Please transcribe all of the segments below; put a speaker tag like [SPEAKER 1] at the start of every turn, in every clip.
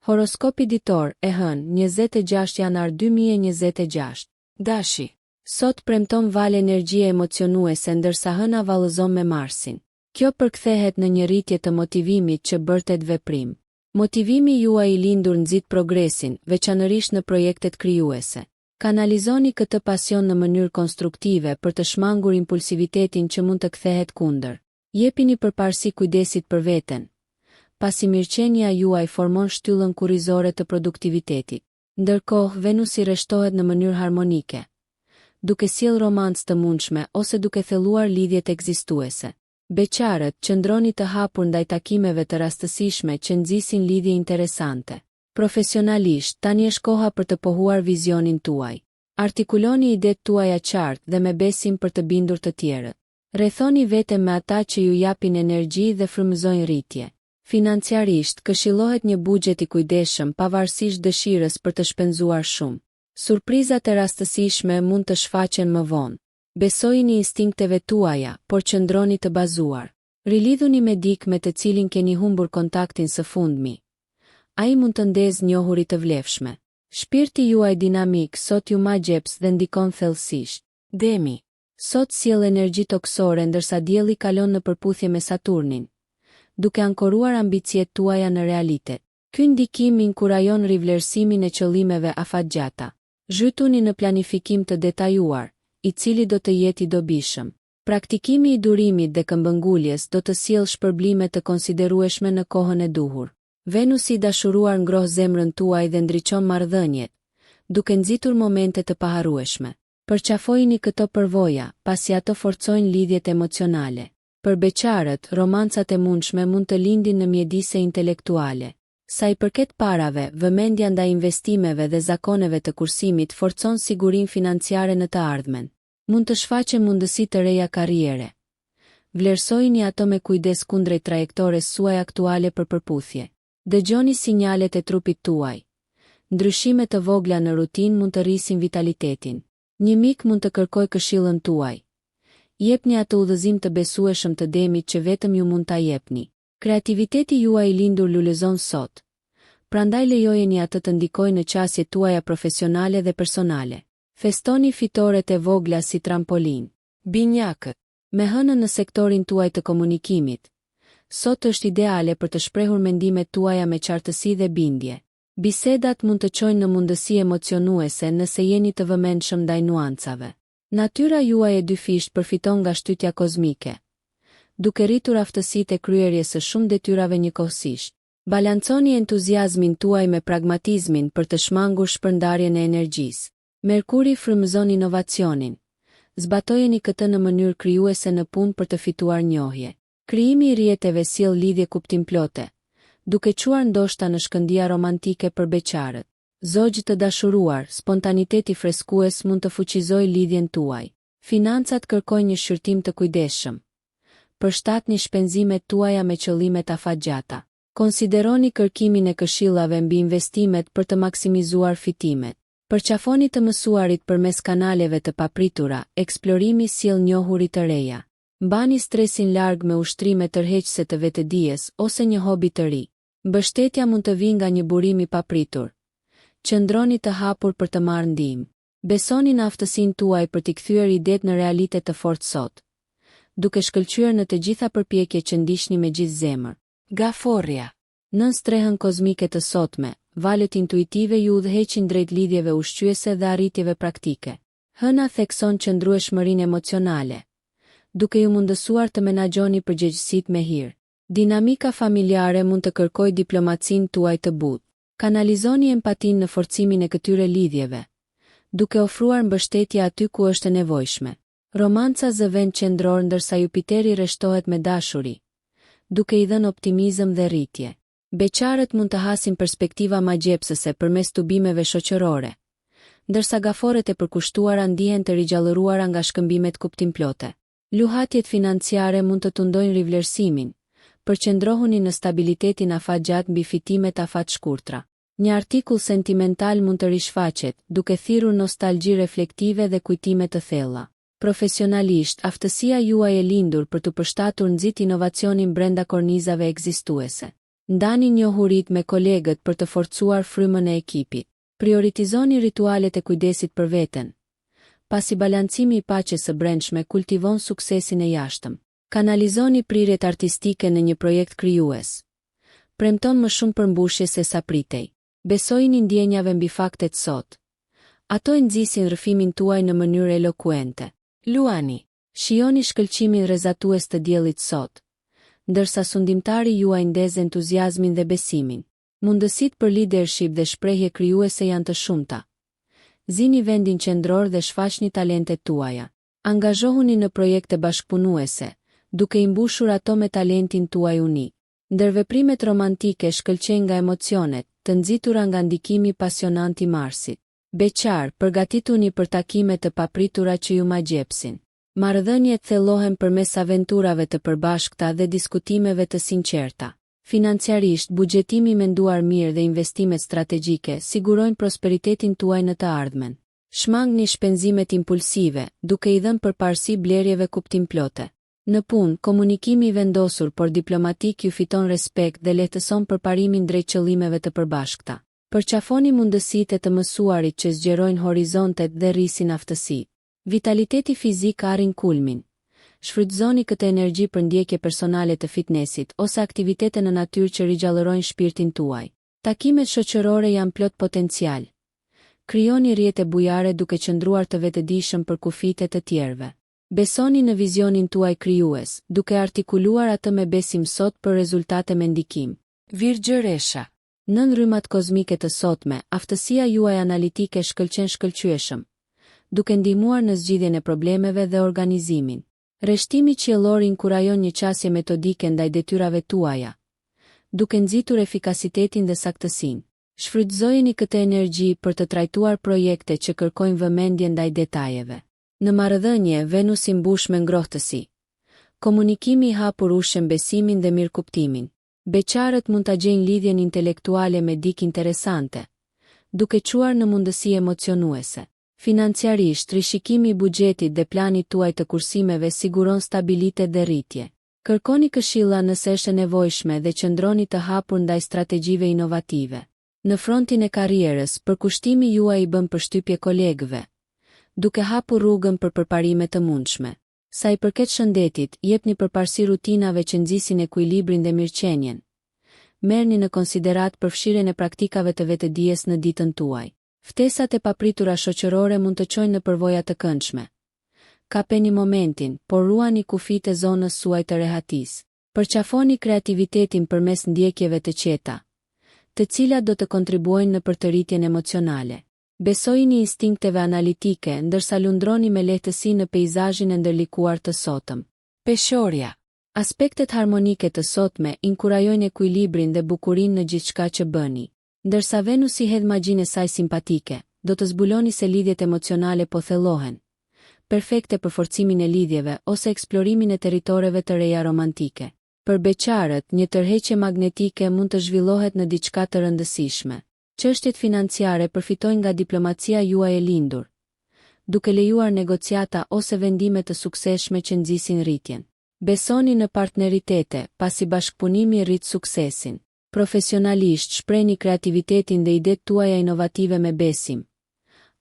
[SPEAKER 1] Horoskopi ditor, e hënë, 26 janar 2026. Dashi. Sot premton Val energjie emocionuese ndërsa hëna vallëzon me Marsin. Kjo përkthehet në një rritje të motivimit që bërtet veprim. Motivimi juaj I lindur nxit progresin, veçanërisht në projektet krijuese. Kanalizoni këtë pasion në mënyrë konstruktive për të shmangur impulsivitetin që mund të kthehet kundër. Jepini përparësi kujdesit për veten, pasi mirëqenia juaj formon shtyllën kurrizore të produktivitetit. Ndërkohë, Venusi rreshtohet në mënyrë harmonike, duke sjellë romancë të mundshme ose duke thelluar lidhjet ekzistuese. Beqarët, qëndroni të hapur ndaj takimeve të rastësishme që nxisin lidhje interesante. Profesionalisht, tani është koha për të pohuar vizionin tuaj. Artikuloni idetë tuaja qartë dhe me besim për të bindur të tjerët. Rrethoni veten me ata që ju japin energji dhe frymëzojnë rritje. Financiarisht, këshillohet një buxhet I kujdesshëm pavarësisht dëshirës për të shpenzuar shumë. Surprizat e rastësishme mund të shfaqen më vonë. Besojini instinkteve tuaja, por qëndroni të bazuar. Rilidhuni me dikë me të cilin keni humbur kontaktin së fundmi. Ai mund të ndezë njohuri të vlefshme. Shpirti juaj dinamik sot ju magjeps dhe ndikon thellësisht. Demi. Sot sjell energji toksore ndërsa dielli kalon në përputhje me Saturnin, duke ankoruar ambicjet tuaja në realitet. Ky ndikim inkurajon rivlerësimin e qëllimeve afatgjata. Zhytuni në planifikim të detajuar, I cili do të jetë I dobishëm. Praktikimi I durimit dhe këmbënguljes do të sjellë shpërblime të konsiderueshme në kohën e duhur. Venusi I dashuruar ngroh zemrën tuaj dhe ndriçon marrëdhëniet, duke nxitur momente të paharrueshme. Përqafojini këto përvoja, pasi ato forcojnë lidhjet emocionale. Për beqarët, romancat e mundshme mund të lindin në mjedise intelektuale. Sa I përket parave, vëmendja ndaj investimeve dhe zakoneve të kursimit forcon sigurinë financiare në të ardhmen. Mund të shfaqe mundësi të reja karriere. Vlerësojini ato me kujdes kundrejt trajektores suaj aktuale për përputhje. Dëgjoni sinjalet e trupit tuaj. Ndryshime të vogla në rutinë mund të rrisin vitalitetin. Një mik mund të kërkoj këshillën tuaj. Jepni atë udhëzim të besueshëm të demit që vetëm ju mund ta jepni. Kreativiteti juaj I lindur lulëzon sot. Prandaj lejojeni atë të ndikojë në qasjet tuaja profesionale dhe personale. Festoni fitoret e vogla si trampolin. Binjakët. Me hënën në sektorin tuaj të komunikimit. Sot është ideale për të shprehur mendimet tuaja me qartësi dhe bindje. Bisedat mund të çojnë në mundësi emocionuese nëse jeni të vëmendshëm ndaj nuancave. Natyra juaj e dyfisht përfiton nga shtytja kozmike, duke rritur aftësitë e kryerjes së shumë detyrave njëkohësisht. Balanconi entuziazmin tuaj me pragmatizmin për të shmangur shpërndarjen e energjisë. Merkuri frymëzon inovacionin. Zbatojeni këtë në mënyrë krijuese në punë për të fituar njohje. Krijimi I rrjeteve sjell lidhje kuptimplote, duke çuar ndoshta në shkëndija romantike për beqarët. Zogjë të dashuruar, spontaniteti freskues mund të fuqizojë lidhjen tuaj. Financat kërkojnë një shqyrtim të kujdesshëm. Përshtatni shpenzimet tuaja me qëllime të afatgjata. Konsideroni kërkimin e këshillave mbi investimet për të maksimizuar fitimet. Përqafoni të mësuarit përmes kanaleve të papritura, eksplorimi sjell njohuri të reja. Mbani stresin larg me ushtrime tërheqëse të vetëdijes ose një hobi të ri. Mbështetja mund të vijë nga një burim I papritur. Qëndroni të hapur për të marrë ndihmë. Besoni në aftësinë tuaj për t'i kthyer idetë në realitet të fortë sot, duke shkëlqyer në të gjitha përpjekjet që ndiqni me gjithë zemër. Gaforria. Nën strehën kozmike të sotme, valët intuitive ju udhëheqin drejt lidhjeve ushqyese dhe arritjeve praktike. Hëna thekson qëndrueshmërinë emocionale, duke ju mundësuar të menaxhoni përgjegjësitë me hir. Dinamika familjare mund të kërkojë diplomacinë tuaj të butë. Kanalizoni empatinë në forcimin e këtyre lidhjeve, duke ofruar mbështetje aty ku është e nevojshme. Romanca zë vend qendror ndërsa Jupiteri rreshtohet me dashuri, duke I dhënë optimizëm dhe rritje. Beqarët mund të hasin perspektiva magjepsëse përmes tubimeve shoqërore, ndërsa gaforet e përkushtuara ndihen të rigjallëruara nga shkëmbimet kuptimplote. Luhatjet financiare mund të tundojnë rivlerësimin. Përqendrohuni në stabilitetin afatgjat mbi fitimet afatshkurtra. Një artikull sentimental mund të rishfaqet, duke thirrur nostalgji reflektive dhe kujtime të thella. Profesionalisht, aftësia juaj e lindur për të përshtatur nxit inovacionin brenda kornizave ekzistuese. Ndani njohurit me kolegët për të forcuar frymën e ekipit. Prioritizoni ritualet e kujdesit për veten. Pasi balancimi I paqes së brendshme kultivon suksesin e jashtëm. Kanalizoni prirjet artistike në një projekt krijues. Premton më shumë përmbushje se sa pritej. Besojini ndjenjave mbi faktet sot. Ato e nxisin rrëfimin tuaj në mënyrë elokuente. Luani. Shijoni shkëlqimin rrezatues të diellit sot, ndërsa sundimtari juaj ndez entuziazmin dhe besimin. Mundësitë për leadership dhe shprehje krijuese janë të shumta. Zini vendin qendror dhe shfaqni talentet tuaja. Angazhohuni në projekte bashkëpunuese, duke I mbushur ato me talentin tuaj unik. Ndërveprimet romantike shkëlqejnë nga emocionet, të nxitura nga ndikimi pasionant I Marsit. Beqar, përgatituni për takime të papritura që ju magjepsin. Marrëdhëniet thellohen përmes aventurave të përbashkëta dhe diskutimeve të sinqerta. Financiarisht, buxhetimi menduar mirë dhe investimet strategjike sigurojnë prosperitetin tuaj në të ardhmen. Shmangni shpenzimet impulsive, duke I dhënë përparësi blerjeve kuptimplote. Në punë, komunikimi I vendosur por diplomatik ju fiton respekt dhe lehtëson përparimin drejt qëllimeve të përbashkëta. Përqafoni mundësitë e të mësuarit që zgjerojnë horizontet dhe rrisin aftësi. Vitaliteti fizik arrin kulmin. Shfrytëzoni këtë energji për ndjekje personale të fitnessit ose aktivitete në natyrë që rigjallërojnë shpirtin tuaj. Takimet shoqërore janë plot potencial. Krijoni rrjete bujare duke qëndruar të vetëdijshëm për kufijtë të tjerëve. Besoni në vizionin tuaj krijues, duke artikuluar atë me besim sot për rezultate me ndikim. Virgjëresha. Nën rrymat kozmike të sotme, aftësia juaj analitike shkëlqen shkëlqyeshëm, duke ndihmuar në zgjidhjen e problemeve dhe organizimin. Rreshtimi qiellor inkurajon një qasje metodike ndaj detyrave tuaja, duke nxitur efikasitetin dhe saktësinë. Shfrytëzojeni këtë energji për të trajtuar projekte që kërkojnë vëmendje ndaj detajeve. Në marrëdhënie, Venus I mbush me ngrohtësi. Komunikimi I hapur ushqen besimin dhe mirëkuptimin. Beqarët mund ta gjejnë lidhjen intelektuale me dikë interesante, duke çuar në mundësi emocionuese. Financiarisht, rishikimi I buxhetit dhe planit tuaj të kursimeve siguron stabilitet dhe rritje. Kërkoni këshilla nëse është e nevojshme dhe qëndroni të hapur ndaj strategjive inovative. Në frontin e karrierës, përkushtimi juaj I bën përshtypje kolegëve, duke hapur rrugën për përparime të mundshme. Sa I përket shëndetit, jepni përparësi rutinave që nxisin ekuilibrin dhe mirëqenien. Merrni në konsiderat përfshirjen e praktikave të vetëdijes në ditën tuaj. Ftesat e papritura shoqërore mund të çojnë në përvoja të këndshme. Kapeni momentin, por ruani kufijtë e zonës suaj të rehatis. Përqafoni kreativitetin përmes ndjekjeve të qeta, të cilat do të kontribuojnë në përtëritjen emocionale. Besojini instinkteve analitike ndërsa lundroni me lehtësi në peizazhin e ndërlikuar të sotëm. Peshorja. Aspektet harmonike të sotme inkurajojnë ekuilibrin dhe bukurinë në gjithçka që bëni. Ndërsa Venusi hedh magjinë e saj simpatike, do të zbuloni se lidhjet emocionale po thellohen. Perfekte për forcimin e lidhjeve ose eksplorimin e territoreve të reja romantike. Për beqarët, një tërheqje magnetike mund të zhvillohet në diçka të rëndësishme. Çështjet financiare përfitojnë nga diplomacia juaj e lindur, duke lejuar negociata ose vendime të suksesshme që nxisin rritjen. Besoni në partneritete, pasi bashkëpunimi rrit suksesin. Profesionalisht shprehni kreativitetin dhe idetë tuaja inovative me besim.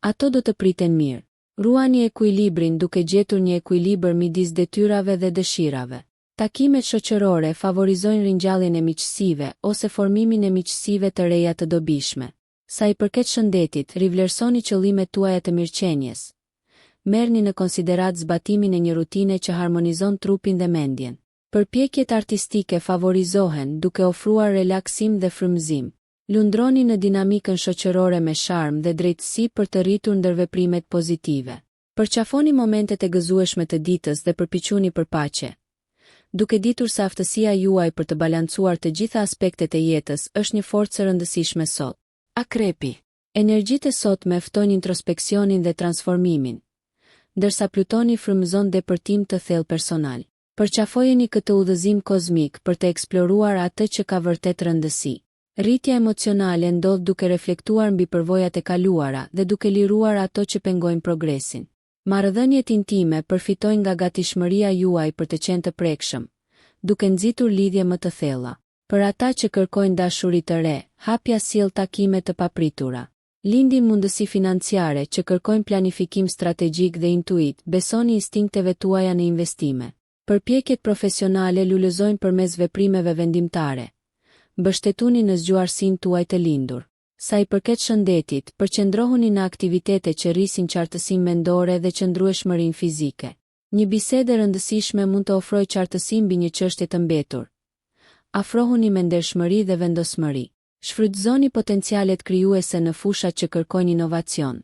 [SPEAKER 1] Ato do të priten mirë. Ruani ekuilibrin duke gjetur një ekuilibër midis detyrave dhe dëshirave. Takimet shoqërore favorizojnë ringjalljen e miqësive ose formimin e miqësive të reja të dobishme. Sa I përket shëndetit, rivlerësoni qëllimet tuaja të mirëqenies. Merrni në konsiderat zbatimin e një rutine që harmonizon trupin dhe mendjen. Përpjekjet artistike favorizohen duke ofruar relaksim dhe frymëzim. Lundroni në dinamikën shoqërore me sharm dhe drejtësi për të rritur ndërveprimet pozitive. Përqafoni momentet e gëzueshme të ditës dhe përpiquni për paqe, duke ditur se aftësia juaj për të balancuar të gjitha aspektet e jetës është një forcë e rëndësishme sot. Akrepi. Energjitë e sotme ftojnë introspeksionin dhe transformimin, ndërsa Plutoni frymëzon depërtim të thellë personal. Përqafojeni këtë udhëzim kozmik për të eksploruar atë që ka vërtet rëndësi. Rritja emocionale ndodh duke reflektuar mbi përvojat e kaluara dhe duke liruar ato që pengojnë progresin. Marrëdhëniet intime përfitojnë nga gatishmëria juaj për të qenë të prekshëm, duke nxitur lidhje më të thella. Për ata që kërkojnë dashuri të re, hapja sjell takime të papritura. Lindin mundësi financiare që kërkojnë planifikim strategjik dhe intuit, besoni instinkteve tuaja në investime. Përpjekjet profesionale lulëzojnë përmes veprimeve vendimtare. Mbështetuni në zgjuarsinë tuaj të lindur. Sa i përket shëndetit, përqendrohuni në aktivitete që rrisin qartësinë mendore dhe qëndrueshmërinë fizike. Një bisedë e rëndësishme mund të ofrojë qartësi mbi një çështje të mbetur. Afrohuni me ndershmëri dhe vendosmëri. Shfrytëzoni potencialet krijuese në fushat që kërkojnë inovacion.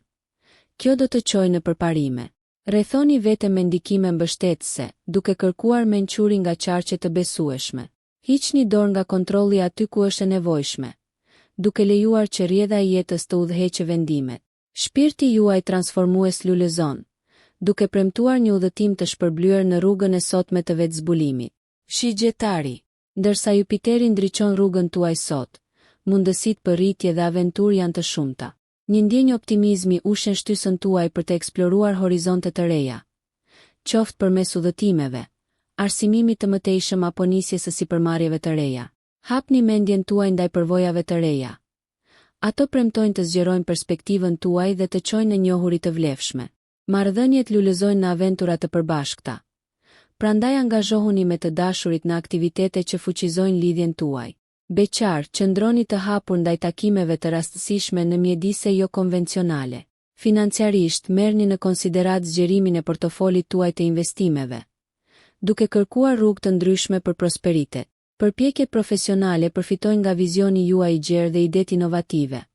[SPEAKER 1] Kjo do të çojë në përparime. Rrethoni veten me ndikime mbështetëse, duke kërkuar mençuri nga qarqe të besueshme. Hiqni dorë nga kontrolli aty ku është e nevojshme, duke lejuar që rrjedha e jetës të udhëheqë vendimet. Shpirti juaj transformues lulëzon, duke premtuar një udhëtim të shpërblyer në rrugën e sotme të vetëzbulimit. Shigjetari. Ndërsa Jupiteri ndriçon rrugën tuaj sot, mundësitë për rritje dhe aventurë janë të shumta. Një ndjenjë optimizmi ushen shtysën tuaj për të eksploruar horizonte të reja. Qoftë përmes udhëtimeve, arsimimit të mëtejshëm apo nisjes së sipërmarrjeve të reja. Hapni mendjen tuaj ndaj përvojave të reja. Ato premtojnë të zgjerojnë perspektivën tuaj dhe të çojnë në njohuri të vlefshme. Marrëdhëniet lulëzojnë në aventura të përbashkëta. Prandaj angazhohuni me të dashurit në aktivitete që fuqizojnë lidhjen tuaj. Beqar, qëndroni të hapur ndaj takimeve të rastësishme në mjedise jo konvencionale. Financiarisht, merrni në konsiderat zgjerimin e portofolit tuaj të investimeve, duke kërkuar rrugë të ndryshme për prosperitet. Përpjekjet profesionale përfitojnë nga vizioni juaj i gjerë dhe idet inovative.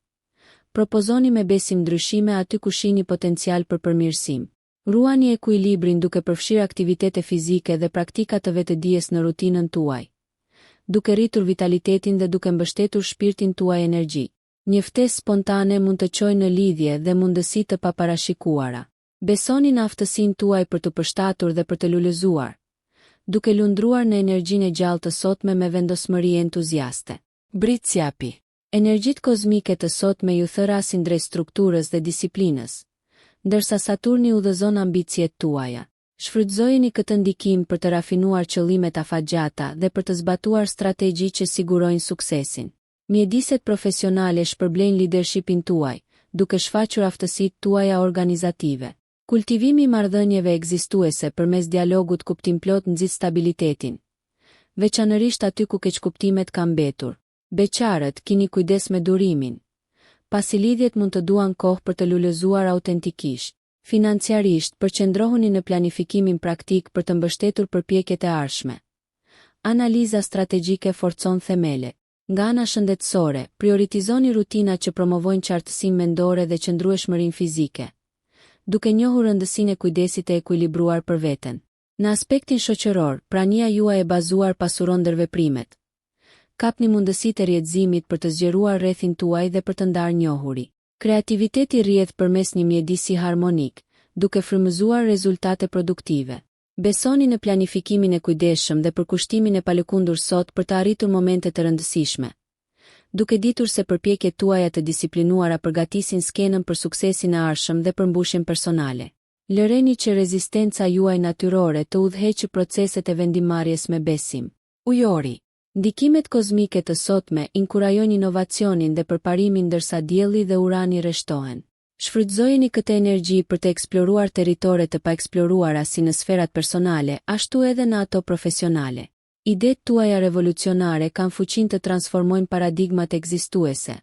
[SPEAKER 1] Propozoni me besim ndryshime aty ku shihni potencial për përmirësim. Ruani ekuilibrin duke përfshirë aktivitete fizike dhe praktika të vetëdijes në rutinën tuaj, duke rritur vitalitetin dhe duke mbështetur shpirtin tuaj energji. Një ftesë spontane mund të çojë në lidhje dhe mundësi të paparashikuara. Besoni në aftësinë tuaj për të përshtatur dhe për të lulëzuar, duke lundruar në energjinë e gjallë të sotme me vendosmëri entuziaste. Britsjapi. Energjitë kozmike të sotme ju thërasin drejt strukturës dhe disiplinës, ndërsa Saturni udhëzon ambicjet tuaja. Shfrytëzojeni këtë ndikim për të rafinuar qëllimet afatgjata dhe për të zbatuar strategji që sigurojnë suksesin. Mjediset profesionale shpërblejnë leadershipin tuaj, duke shfaqur aftësitë tuaja organizative. Kultivimi i marrëdhënieve ekzistuese përmes dialogut kuptimplot nxit stabilitetin, veçanërisht aty ku keqkuptimet kanë mbetur. Beqarët, kini kujdes me durimin, pasi lidhjet mund të duan kohë për të lulëzuar autentikisht. Financiarisht, përqendrohuni në planifikimin praktik për të mbështetur përpjekjet e ardhshme. Analiza strategjike forcon themelet. Nga ana shëndetësore, prioritizoni rutina që promovojnë qartësinë mendore dhe qëndrueshmërinë fizike, duke njohur rëndësinë e kujdesit të ekuilibruar për veten. Në aspektin shoqëror, prania juaj e bazuar pasuron ndërveprimet. Kapni mundësitë e rrjedhëzimit për të zgjeruar rrethin tuaj dhe për të ndarë njohuri. Kreativiteti rrjedh përmes një mjedisi harmonik, duke frymëzuar rezultate produktive. Besoni në planifikimin e kujdesshëm dhe përkushtimin e palëkundur sot për të arritur momente të rëndësishme, duke ditur se përpjekjet tuaja të disiplinuara përgatisin skenën për suksesin e ardhshëm dhe përmbushjen personale. Lëreni që rezistenca juaj natyrore të udhëheqë proceset e vendimarrjes me besim. Ujori. Ndikimet kozmike të sotme inkurajojnë inovacionin dhe përparimin ndërsa dielli dhe urani rreshtohen. Shfrytëzojeni këtë energji për të eksploruar territore të paeksploruara si në sferat personale, ashtu edhe në ato profesionale. Idetë tuaja revolucionare kanë fuqinë të transformojnë paradigmat ekzistuese.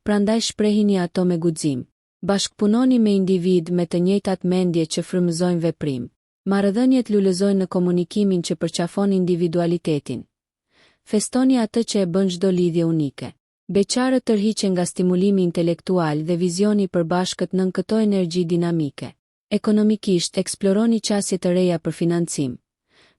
[SPEAKER 1] Prandaj shprehini ato me guxim. Bashkpunoni me individ me të njëjtat mendje që frymëzojnë veprim. Marrëdhëniet lulëzojnë në komunikimin që përqafon individualitetin. Festoni atë që e bën çdo lidhje unike. Beqarët tërhiqen nga stimulimi intelektual dhe vizioni i përbashkët nën këto energji dinamike. Ekonomikisht, eksploroni qasje të reja për financim.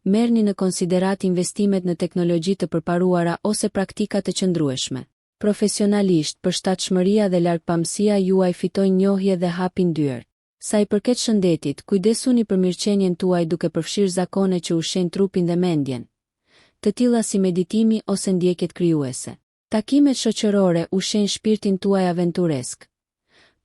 [SPEAKER 1] Merrni në konsiderat investimet në teknologji të përparuara ose praktika të qëndrueshme. Profesionalisht, përshtatshmëria dhe largpamësia juaj fitojnë njohje dhe hapin dyer. Sa i përket shëndetit, kujdesuni për mirëqenien tuaj duke përfshirë zakone që ushqejnë trupin dhe mendjen, të tilla si meditimi ose ndjekjet krijuese. Takimet shoqërore ushqejnë shpirtin tuaj aventuresk.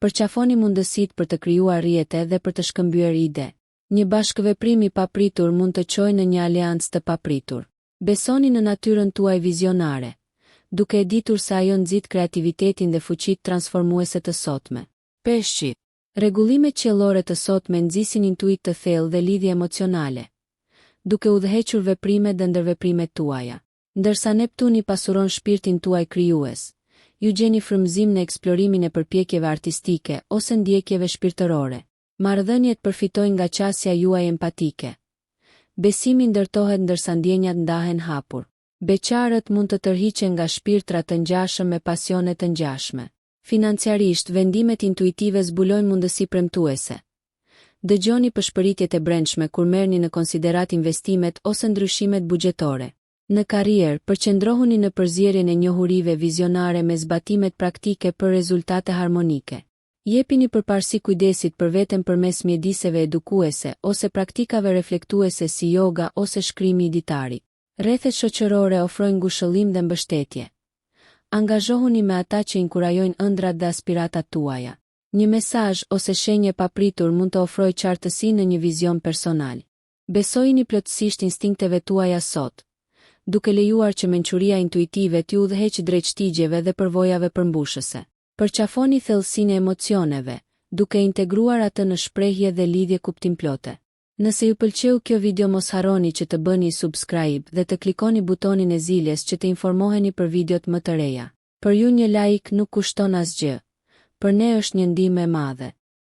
[SPEAKER 1] Përqafoni mundësitë për të krijuar rrjete dhe për të shkëmbyer ide. Një bashkëveprim i papritur mund të çojë në një aleancë të papritur. Besoni në natyrën tuaj vizionare, duke e ditur se ajo nxit kreativitetin dhe fuqitë transformuese të sotme. Peshqi. Rregullimet qiellore të sotme nxisin intuit të thellë dhe lidhje emocionale, duke udhëhequr veprimet dhe ndërveprimet tuaja. Ndërsa Neptuni pasuron shpirtin tuaj krijues, ju gjeni frymëzim në eksplorimin e përpjekjeve artistike ose ndjekjeve shpirtërore. Marrëdhëniet përfitojnë nga qasja juaj empatike. Besimi ndërtohet ndërsa ndjenjat ndahen hapur. Beqarët mund të tërhiqen nga shpirtra të ngjashëm me pasione të ngjashme. Financiarisht, vendimet intuitive zbulojnë mundësi premtuese. Dëgjoni përshpëritjet e brendshme kur merrni në konsiderat investimet ose ndryshimet buxhetore. Në karrierë, përqendrohuni në përzierjen e njohurive vizionare me zbatimet praktike për rezultate harmonike. Jepini përparësi kujdesit për veten përmes mjediseve edukuese ose praktikave reflektuese si yoga ose shkrimi i ditarit. Rrethet shoqërore ofrojnë ngushëllim dhe mbështetje. Angazhohuni me ata që inkurajojnë ëndrat dhe aspiratat tuaja. Një mesazh ose shenje papritur mund të ofrojë qartësi në një vizion personal. Besojini plotësisht instinkteve tuaja sot, duke lejuar që mençuria intuitive t'ju udhëheqë drejt shtigjeve dhe përvojave përmbushëse. Përqafoni thellësinë e emocioneve, duke integruar atë në shprehje dhe lidhje kuptimplote. Nëse ju pëlqeu kjo video, mos harroni që të bëni subscribe dhe të klikoni butonin e ziljes që të informoheni për videot më të reja. Për ju një like nuk kushton asgjë, për ne është një ndihmë e madhe.